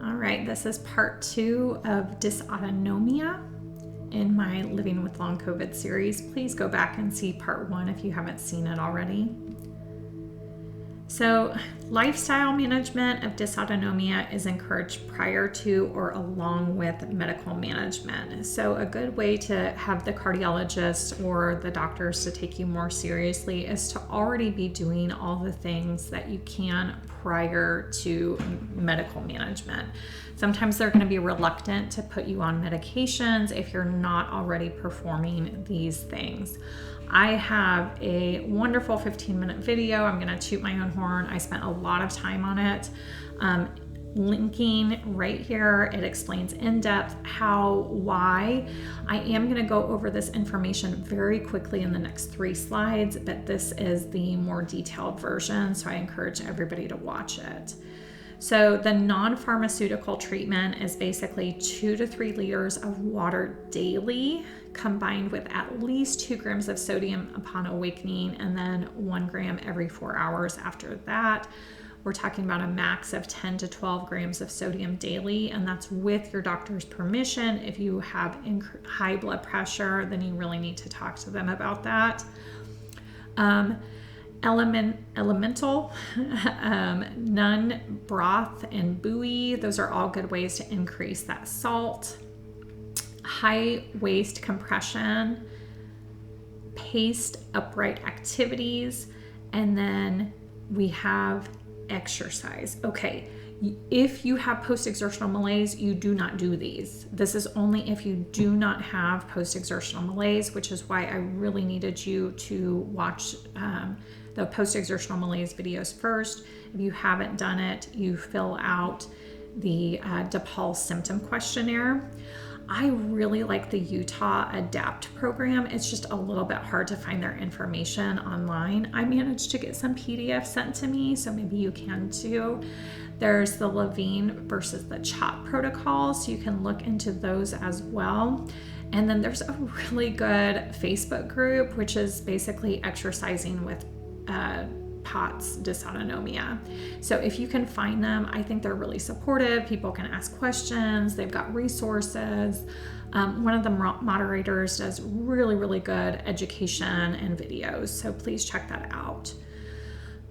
All right, this is part 2 of Dysautonomia in my Living with Long COVID series. Please go back and see part 1 if you haven't seen it already. So, lifestyle management of dysautonomia is encouraged prior to or along with medical management. So, a good way to have the cardiologist or the doctors to take you more seriously is to already be doing all the things that you can prior to medical management. Sometimes they're going to be reluctant to put you on medications if you're not already performing these things. I have a wonderful 15-minute video. I'm going to toot my own horn. I spent a lot of time on it. Linking right here, it explains in depth how, why. I am going to go over this information very quickly in the next 3 slides, but this is the more detailed version, so I encourage everybody to watch it. So the non-pharmaceutical treatment is basically 2 to 3 liters of water daily, combined with at least 2 grams of sodium upon awakening, and then 1 gram every 4 hours after that. We're talking about a max of 10 to 12 grams of sodium daily, and that's with your doctor's permission. If you have high blood pressure, then you really need to talk to them about that. Elemental, nun, broth, and buoy. Those are all good ways to increase that salt. High waist compression, paced upright activities, and then we have exercise. Okay, if you have post-exertional malaise, you do not do these. This is only if you do not have post-exertional malaise, which is why I really needed you to watch the post-exertional malaise videos first. If you haven't done it, you fill out the DePaul symptom questionnaire. I really like the Utah ADAPT program. It's just a little bit hard to find their information online. I managed to get some PDFs sent to me, so maybe you can too. There's the Levine versus the CHOP protocol, so you can look into those as well. And then there's a really good Facebook group, which is basically exercising with POTS dysautonomia. So if you can find them, I think they're really supportive. People can ask questions. They've got resources. One of the moderators does really good education and videos. So please check that out.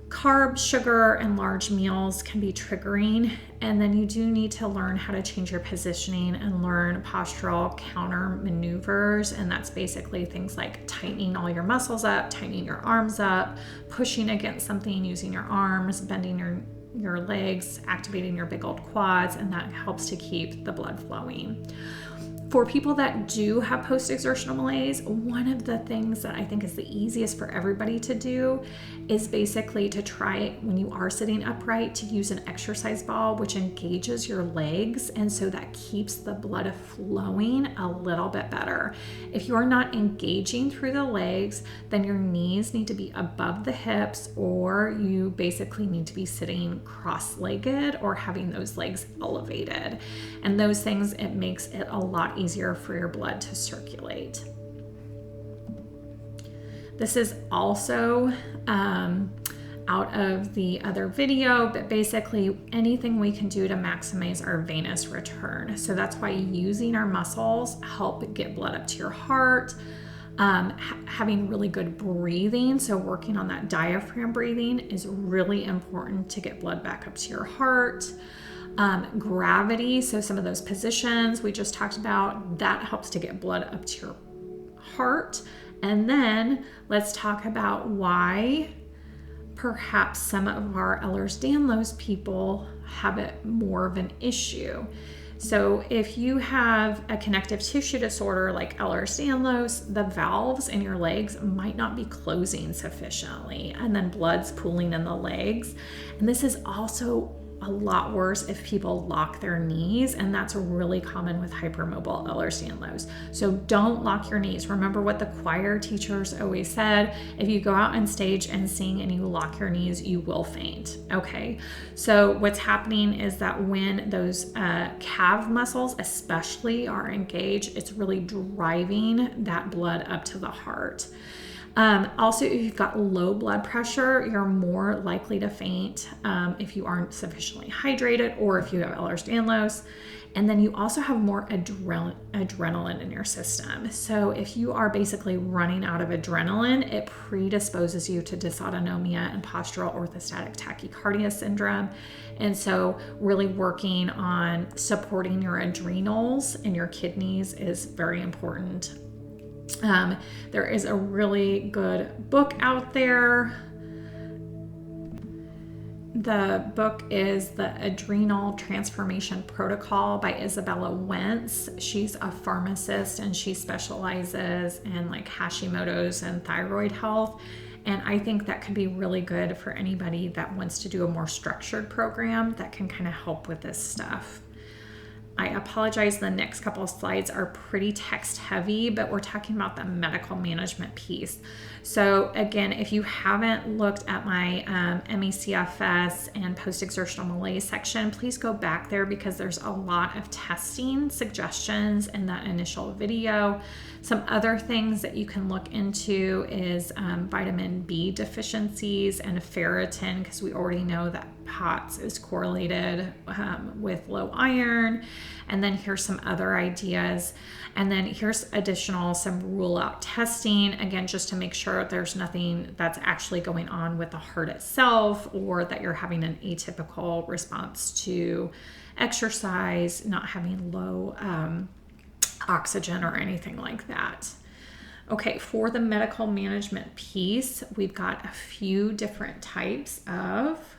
Carbs, sugar, and large meals can be triggering, and then you do need to learn how to change your positioning and learn postural counter maneuvers, and that's basically things like tightening all your muscles up, tightening your arms up, pushing against something using your arms, bending your legs, activating your big old quads, and that helps to keep the blood flowing. For people that do have post-exertional malaise, one of the things that I think is the easiest for everybody to do is basically to try, when you are sitting upright, to use an exercise ball which engages your legs, and so that keeps the blood flowing a little bit better. If you're not engaging through the legs, then your knees need to be above the hips, or you basically need to be sitting cross-legged or having those legs elevated. And those things, it makes it a lot easier for your blood to circulate. This is also out of the other video, but basically anything we can do to maximize our venous return. So that's why using our muscles help get blood up to your heart. Having really good breathing, so working on that diaphragm breathing is really important to get blood back up to your heart. Gravity, so some of those positions we just talked about, that helps to get blood up to your heart. And then let's talk about why perhaps some of our Ehlers-Danlos people have it more of an issue. So if you have a connective tissue disorder like Ehlers-Danlos, the valves in your legs might not be closing sufficiently, and then blood's pooling in the legs. And this is also a lot worse if people lock their knees, and that's really common with hypermobile Ehlers-Danlos. So don't lock your knees. Remember what the choir teachers always said: if you go out on stage and sing and you lock your knees, you will faint. Okay, so what's happening is that when those calf muscles especially are engaged, it's really driving that blood up to the heart. Also, if you've got low blood pressure, you're more likely to faint if you aren't sufficiently hydrated or if you have Ehlers-Danlos. And then you also have more adrenaline in your system. So if you are basically running out of adrenaline, it predisposes you to dysautonomia and postural orthostatic tachycardia syndrome. And so really working on supporting your adrenals and your kidneys is very important. There is a really good book out there. The book is The Adrenal Transformation Protocol by Isabella Wentz. She's a pharmacist and she specializes in like Hashimoto's and thyroid health. And I think that could be really good for anybody that wants to do a more structured program that can kind of help with this stuff. I apologize, the next couple of slides are pretty text heavy, but we're talking about the medical management piece. So again, if you haven't looked at my ME/CFS and post-exertional malaise section, please go back there because there's a lot of testing suggestions in that initial video. Some other things that you can look into is vitamin B deficiencies and ferritin, because we already know that POTS is correlated with low iron. And then here's some other ideas. And then here's some rule out testing, again, just to make sure there's nothing that's actually going on with the heart itself, or that you're having an atypical response to exercise, not having low oxygen or anything like that. Okay, for the medical management piece, we've got a few different types of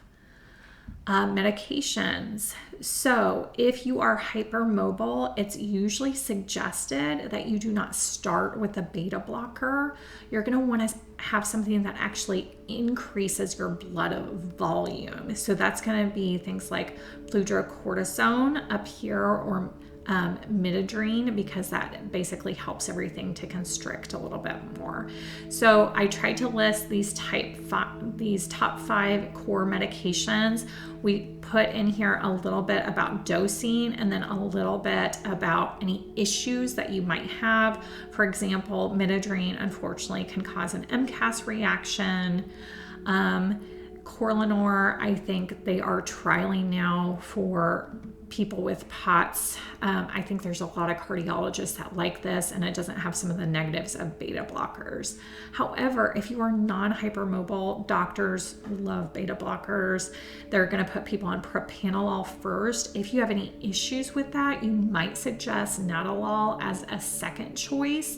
medications. So if you are hypermobile, it's usually suggested that you do not start with a beta blocker. You're going to want to have something that actually increases your blood volume. So that's going to be things like fludrocortisone up here, or midodrine, because that basically helps everything to constrict a little bit more. So I tried to list these top 5 core medications. We put in here a little bit about dosing and then a little bit about any issues that you might have. For example, midodrine unfortunately can cause an MCAS reaction. Corlinor, I think they are trialing now for people with POTS. I think there's a lot of cardiologists that like this, and it doesn't have some of the negatives of beta blockers. However, if you are non-hypermobile, doctors love beta blockers. They're going to put people on propranolol first. If you have any issues with that, you might suggest nadolol as a second choice.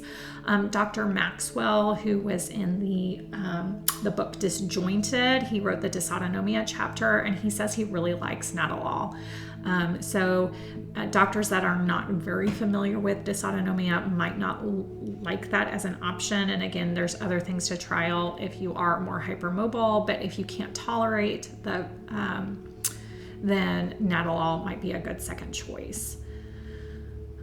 Dr. Maxwell, who was in the book Disjointed, he wrote the Dysautonomia chapter, and he says he really likes nadolol. So doctors that are not very familiar with dysautonomia might not like that as an option. And again, there's other things to trial if you are more hypermobile, but if you can't tolerate then nadolol might be a good second choice.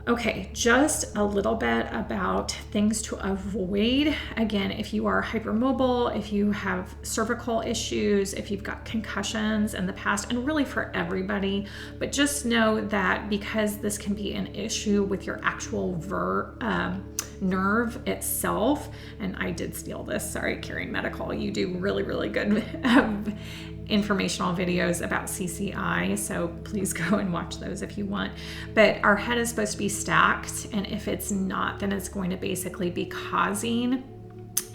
Okay, just a little bit about things to avoid. Again, if you are hypermobile, if you have cervical issues, if you've got concussions in the past, and really for everybody, but just know that because this can be an issue with your actual nerve itself, and I did steal this, sorry, Caring Medical, you do really, really good informational videos about CCI, so please go and watch those if you want. But our head is supposed to be stacked, and if it's not, then it's going to basically be causing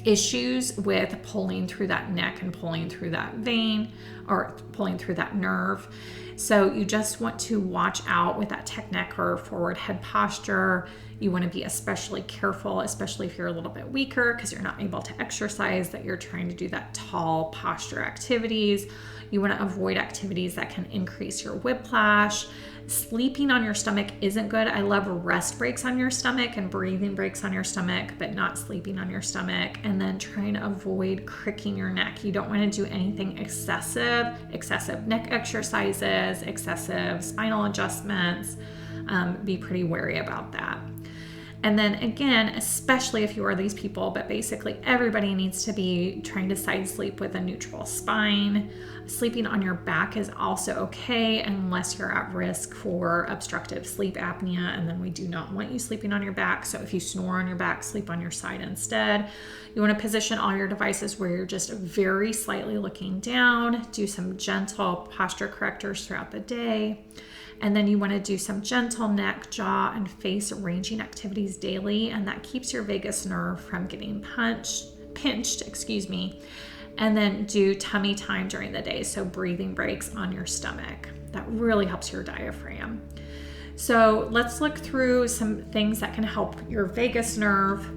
issues with pulling through that neck and pulling through that vein or pulling through that nerve. So you just want to watch out with that tech neck or forward head posture. You want to be especially careful, especially if you're a little bit weaker because you're not able to exercise, that you're trying to do that tall posture activities. You want to avoid activities that can increase your whiplash. Sleeping on your stomach isn't good. I love rest breaks on your stomach and breathing breaks on your stomach, but not sleeping on your stomach. And then trying to avoid cricking your neck. You don't want to do anything excessive neck exercises, excessive spinal adjustments. Be pretty wary about that. And then again, especially if you are these people, but basically everybody needs to be trying to side sleep with a neutral spine. Sleeping on your back is also okay unless you're at risk for obstructive sleep apnea, and then we do not want you sleeping on your back. So if you snore on your back, sleep on your side instead. You want to position all your devices where you're just very slightly looking down. Do some gentle posture correctors throughout the day. And then you want to do some gentle neck, jaw, and face ranging activities daily, and that keeps your vagus nerve from getting pinched, and then do tummy time during the day, so breathing breaks on your stomach. That really helps your diaphragm. So let's look through some things that can help your vagus nerve.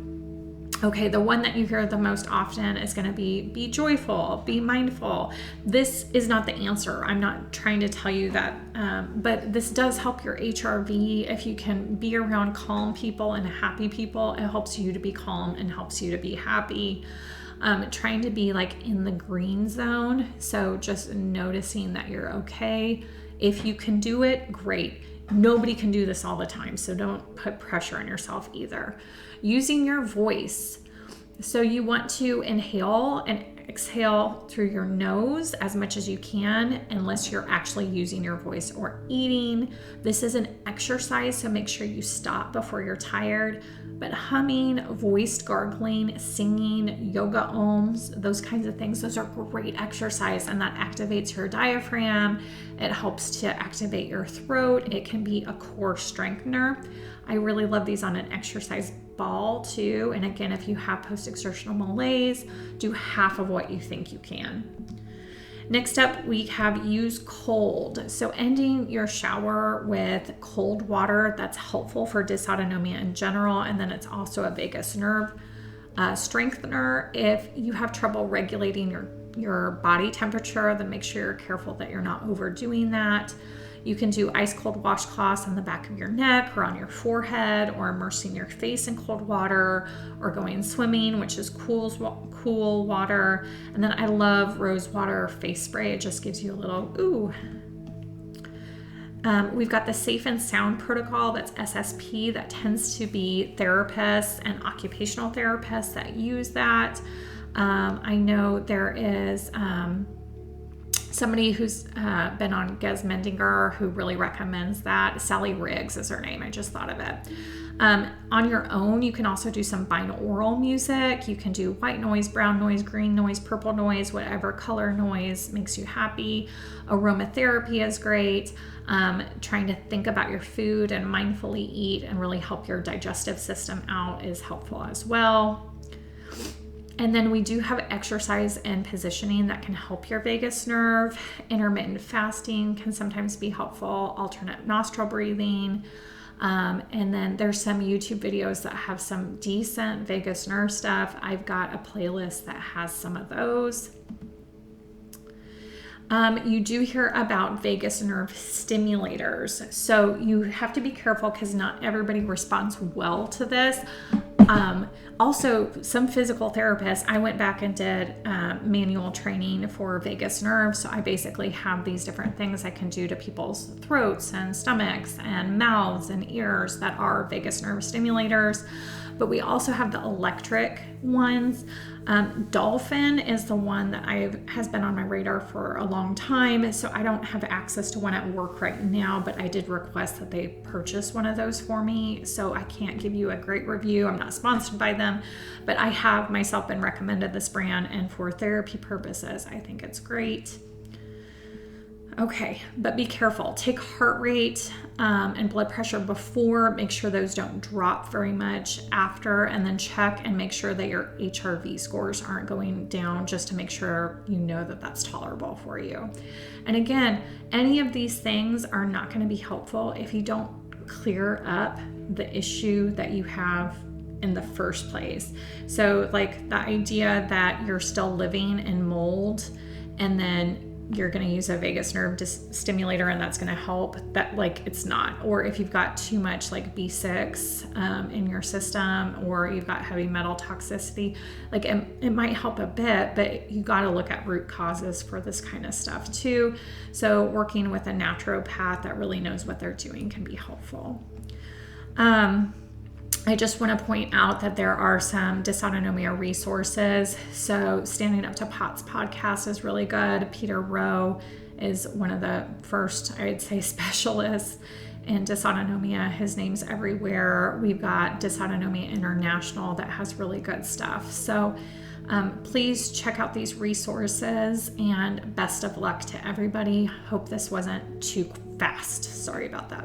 Okay, the one that you hear the most often is going to be joyful, be mindful. This is not the answer. I'm not trying to tell you that, but this does help your HRV. If you can be around calm people and happy people, it helps you to be calm and helps you to be happy. Trying to be like in the green zone. So just noticing that you're okay. If you can do it, great. Nobody can do this all the time, so don't put pressure on yourself either. Using your voice. So you want to inhale and exhale through your nose as much as you can, unless you're actually using your voice or eating. This is an exercise, so make sure you stop before you're tired. But humming, voiced gargling, singing, yoga ohms, those kinds of things, those are great exercise, and that activates your diaphragm. It helps to activate your throat. It can be a core strengthener. I really love these on an exercise ball too. And again, if you have post-exertional malaise, do half of what you think you can. Next up, we have use cold. So ending your shower with cold water, that's helpful for dysautonomia in general. And then it's also a vagus nerve strengthener. If you have trouble regulating your body temperature, then make sure you're careful that you're not overdoing that. You can do ice cold washcloths on the back of your neck or on your forehead, or immersing your face in cold water, or going swimming, which is cool water. And then I love rose water face spray. It just gives you a little ooh. We've got the Safe and Sound protocol, that's SSP, that tends to be therapists and occupational therapists that use that. I know there is somebody who's been on Gez Mendinger who really recommends that. Sally Riggs is her name. I just thought of it. On your own, you can also do some binaural music. You can do white noise, brown noise, green noise, purple noise, whatever color noise makes you happy. Aromatherapy is great. Trying to think about your food and mindfully eat and really help your digestive system out is helpful as well. And then we do have exercise and positioning that can help your vagus nerve. Intermittent fasting can sometimes be helpful, alternate nostril breathing. And then there's some YouTube videos that have some decent vagus nerve stuff. I've got a playlist that has some of those. You do hear about vagus nerve stimulators. So you have to be careful because not everybody responds well to this. Also, some physical therapists, I went back and did manual training for vagus nerve. So I basically have these different things I can do to people's throats and stomachs and mouths and ears that are vagus nerve stimulators. But we also have the electric ones. Dolphin is the one that has been on my radar for a long time. So I don't have access to one at work right now, but I did request that they purchase one of those for me. So I can't give you a great review. I'm not sponsored by them, but I have myself been recommended this brand, and for therapy purposes, I think it's great. Okay, but be careful. Take heart rate and blood pressure before. Make sure those don't drop very much after, and then check and make sure that your HRV scores aren't going down, just to make sure you know that that's tolerable for you. And again, any of these things are not going to be helpful if you don't clear up the issue that you have in the first place. So like the idea that you're still living in mold and then you're going to use a vagus nerve stimulator and that's going to help, that like it's not. Or if you've got too much like B6 in your system, or you've got heavy metal toxicity, like it might help a bit, but you got to look at root causes for this kind of stuff too. So working with a naturopath that really knows what they're doing can be helpful. I just want to point out that there are some dysautonomia resources. So Standing Up to POTS podcast is really good. Peter Rowe is one of the first, I'd say, specialists in dysautonomia. His name's everywhere. We've got Dysautonomia International that has really good stuff. So please check out these resources, and best of luck to everybody. Hope this wasn't too fast. Sorry about that.